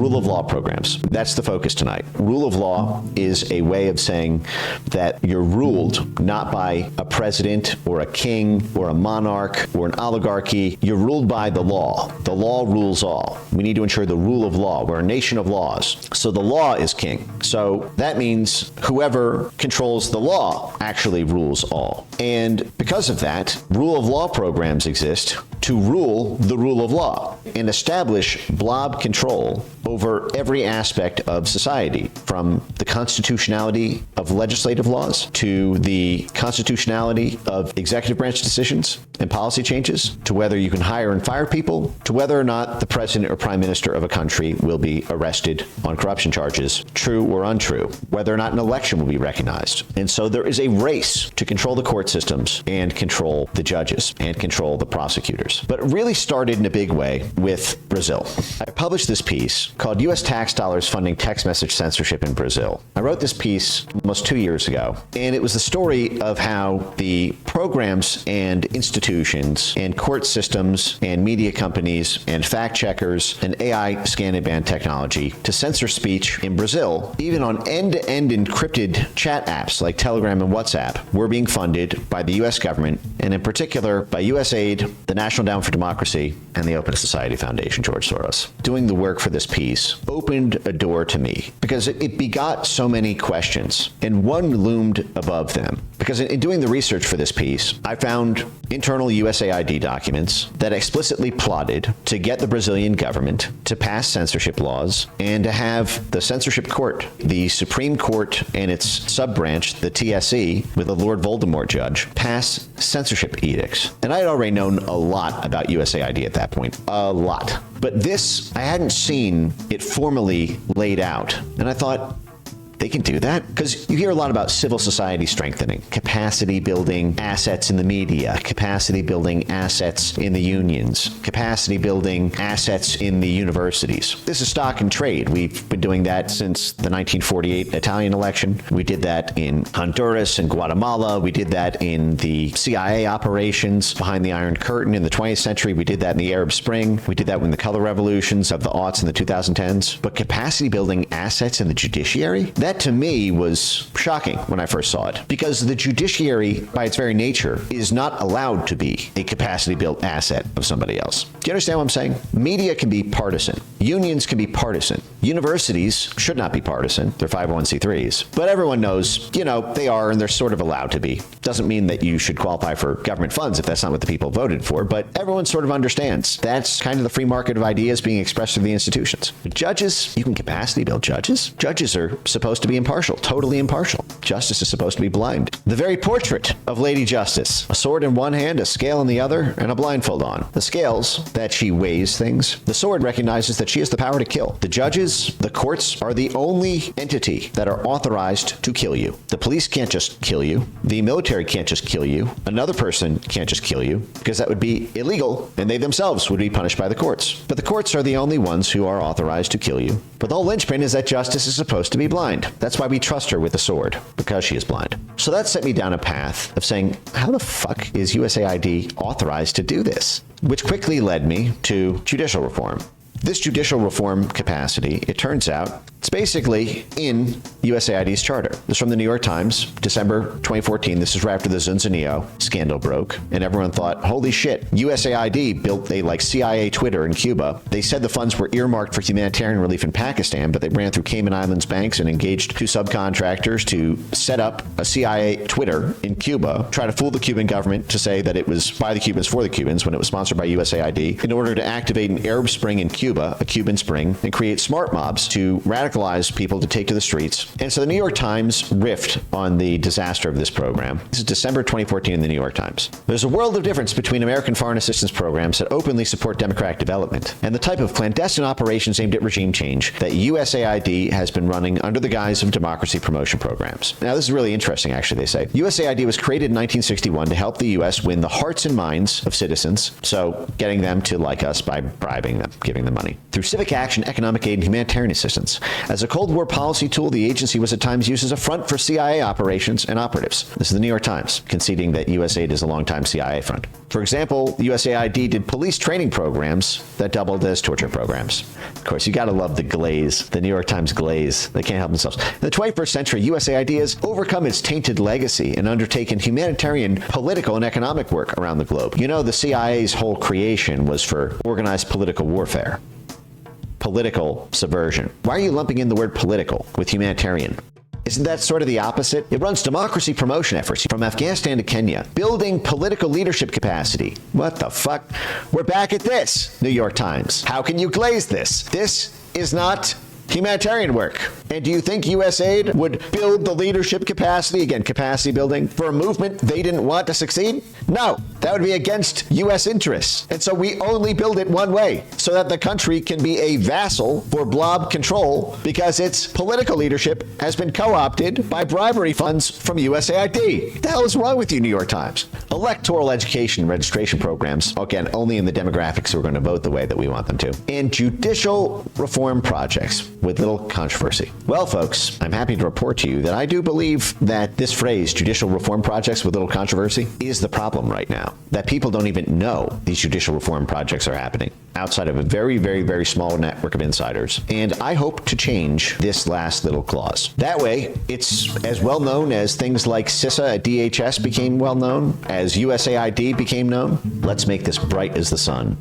rule of law programs. That's the focus tonight. Rule of law is a way of saying that you're ruled not by a president or a king or a monarch or an oligarchy. You're ruled by the law. The law rules all. We need to ensure the rule of law. We're a nation of laws. So the law is king. So that means whoever controls the law actually rules all. And because of that, rule of law programs exist to rule the rule of law and establish blob control over every aspect of society, from the constitutionality of legislative laws to the constitutionality of executive branch decisions and policy changes, to whether you can hire and fire people, to whether or not the president or prime minister of a country will be arrested on corruption charges, true or untrue, whether or not an election will be recognized. And so there is a race to control the court systems and control the judges and control the prosecutors. But it really started in a big way with Brazil. I published this piece called U.S. Tax Dollars Funding Text Message Censorship in Brazil. I wrote this piece almost 2 years ago, and it was the story of how the programs and institutions and court systems and media companies and fact checkers and AI scan and ban technology to censor speech in Brazil, even on end-to-end encrypted chat apps like Telegram and WhatsApp, were being funded by the U.S. government, and in particular by USAID, the National Endowment for Democracy, and the Open Society Foundation, George Soros. Doing the work for this piece opened a door to me because it begot so many questions, and one loomed above them. Because in doing the research for this piece, I found internal USAID documents that explicitly plotted to get the Brazilian government to pass censorship laws and to have the censorship court, the Supreme Court and its sub-branch, the TSE, with a Lord Voldemort judge, pass censorship edicts. And I had already known a lot about USAID at that point. A lot. But this, I hadn't seen it formally laid out. And I thought, they can do that? Because you hear a lot about civil society strengthening, capacity building assets in the media, capacity building assets in the unions, capacity building assets in the universities. This is stock and trade. We've been doing that since the 1948 Italian election. We did that in Honduras and Guatemala. We did that in the CIA operations behind the Iron Curtain in the 20th century. We did that in the Arab Spring. We did that in the color revolutions of the aughts and the 2010s. But capacity building assets in the judiciary? That to me was shocking when I first saw it, because the judiciary, by its very nature, is not allowed to be a capacity-built asset of somebody else. Do you understand what I'm saying? Media can be partisan. Unions can be partisan. Universities should not be partisan. They're 501c3s. But everyone knows, they are, and they're sort of allowed to be. Doesn't mean that you should qualify for government funds if that's not what the people voted for, but everyone sort of understands. That's kind of the free market of ideas being expressed through the institutions. Judges, you can capacity build judges. Judges are supposed to be impartial, totally impartial. Justice is supposed to be blind. The very portrait of Lady Justice, a sword in one hand, a scale in the other, and a blindfold on. The scales, that she weighs things. The sword recognizes that she has the power to kill. The judges, the courts, are the only entity that are authorized to kill you. The police can't just kill you. The military can't just kill you. Another person can't just kill you, because that would be illegal, and they themselves would be punished by the courts. But the courts are the only ones who are authorized to kill you. But the whole linchpin is that justice is supposed to be blind. That's why we trust her with the sword, because she is blind. So that set me down a path of saying, how the fuck is USAID authorized to do this? Which quickly led me to judicial reform. This judicial reform capacity, it turns out, it's basically in USAID's charter. This is from the New York Times, December 2014. This is right after the Zunzuneo scandal broke, and everyone thought, holy shit, USAID built a CIA Twitter in Cuba. They said the funds were earmarked for humanitarian relief in Pakistan, but they ran through Cayman Islands banks and engaged two subcontractors to set up a CIA Twitter in Cuba, try to fool the Cuban government to say that it was by the Cubans for the Cubans when it was sponsored by USAID, in order to activate an Arab Spring in Cuba, a Cuban Spring, and create smart mobs to radicalize people to take to the streets. And so the New York Times riffed on the disaster of this program. This is December 2014 in the New York Times. There's a world of difference between American foreign assistance programs that openly support democratic development and the type of clandestine operations aimed at regime change that USAID has been running under the guise of democracy promotion programs. Now, this is really interesting, actually, they say. USAID was created in 1961 to help the U.S. win the hearts and minds of citizens, so getting them to like us by bribing them, giving them money. Through civic action, economic aid, and humanitarian assistance. As a Cold War policy tool, the agency agency was at times used as a front for CIA operations and operatives. This is the New York Times, conceding that USAID is a longtime CIA front. For example, USAID did police training programs that doubled as torture programs. Of course, you gotta love the glaze, the New York Times glaze. They can't help themselves. In the 21st century, USAID has overcome its tainted legacy and undertaken humanitarian, political, and economic work around the globe. You know, the CIA's whole creation was for organized political warfare. Political subversion. Why are you lumping in the word political with humanitarian? Isn't that sort of the opposite? It runs democracy promotion efforts from Afghanistan to Kenya, building political leadership capacity. What the fuck? We're back at this, New York Times. How can you glaze this? This is not humanitarian work. And do you think USAID would build the leadership capacity, again, capacity building, for a movement they didn't want to succeed? No, that would be against U.S. interests. And so we only build it one way, so that the country can be a vassal for Blob control because its political leadership has been co-opted by bribery funds from USAID. What the hell is wrong with you, New York Times? Electoral education registration programs, again, only in the demographics who are going to vote the way that we want them to. And judicial reform projects with little controversy. Well, folks, I'm happy to report to you that I do believe that this phrase, judicial reform projects with little controversy, is the problem right now. That people don't even know these judicial reform projects are happening outside of a very, very, very small network of insiders. And I hope to change this last little clause. That way, it's as well known as things like CISA at DHS became well known, as USAID became known. Let's make this bright as the sun.